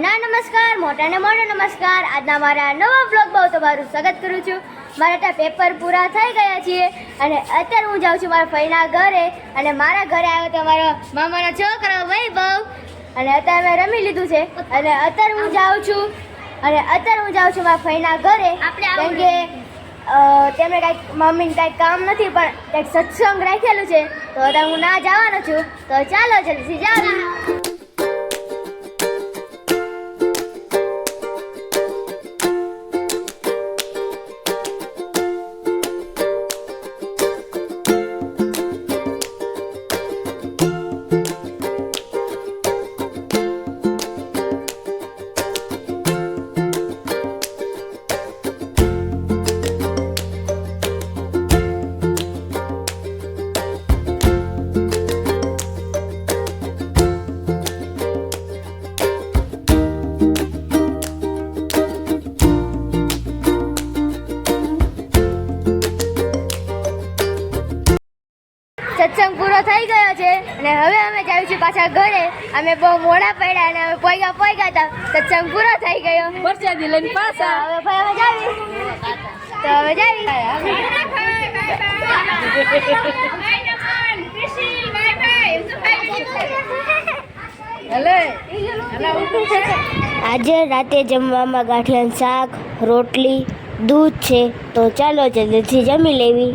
ના નમસ્કાર, મોટા નમસ્કાર. આજના મારા નવા બ્લોગમાં હું તમારું સ્વાગત કરું છું. મારા ત્યાં પેપર પૂરા થઈ ગયા છે અને અત્યારે હું જાઉં છું મારા ફઈના ઘરે. અને મારા ઘરે આવ્યો તો મારો મામાનો છોકરો વૈભવ, અને અત્યારે મેં રમી લીધું છે. અને અત્યારે હું જાઉં છું મારા ફઈના ઘરે, કેમ કે તેમને કાંઈક મમ્મીને કાંઈક કામ નથી, પણ કંઈક સત્સંગ રાખેલું છે, તો અત્યારે હું ના જવાનો છું. તો ચાલો જલ્દીથી જાઉં. સત્સંગ પૂરો થઈ ગયો છે અને હવે અમે જાવી છીએ પાછા ઘરે. અમે બહુ મોડા પડ્યા અને અમે પોઈગા હતા. સત્સંગ પૂરો થઈ ગયો. પરસાદી લઈને પાછા હવે ભાઈ અમે જાવી. તો હવે જાવી. આજે રાતે જમવામાં ગાંઠિયાનું શાક, રોટલી, દૂધ છે. તો ચાલો જલ્દીથી જમી લેવી.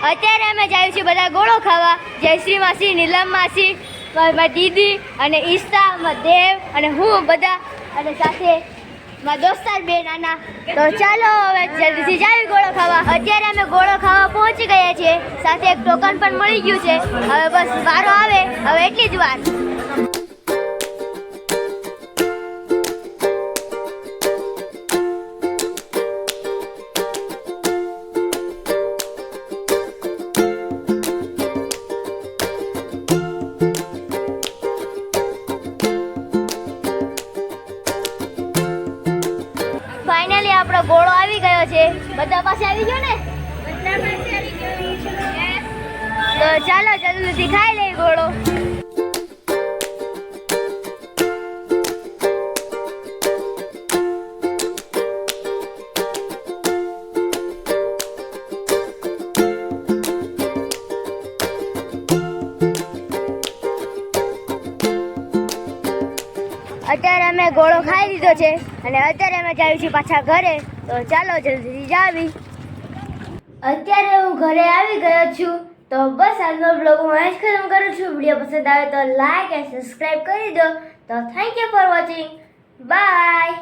અત્યારે અમે જઈએ છીએ બધા ગોળો ખાવા. જયશ્રી માસી, નીલમ માસી, મારી દીદી અને ઈશા, દેવ અને હું બધા, અને સાથે મારા દોસ્તાર બે નાના. તો ચાલો હવે જલ્દીથી જાવી ગોળો ખાવા. અત્યારે અમે ગોળો ખાવા પહોંચી ગયા છીએ. સાથે એક ટોકન પણ મળી ગયું છે. હવે બસ વારો આવે, હવે એટલી જ વાર. ફાઇનલી આપણો ગોળો આવી ગયો છે. બધા પાસે આવી ગયો ને? તો ચાલો જલ્દીથી ખાઈ લઈએ ગોળો. અત્યારે અમે ગોળો ખાઈ લીધો છે અને અત્યારે અમે જઈએ છીએ પાછા ઘરે. તો ચાલો જલ્દીથી જાવી. અત્યારે હું ઘરે આવી ગયો છું. તો બસ આજનો બ્લોગ હું અહીં જ ખતમ કરું છું. વિડીયો પસંદ આવે તો લાઈક અને સબસ્ક્રાઈબ કરી દો. તો thank you for watching. By.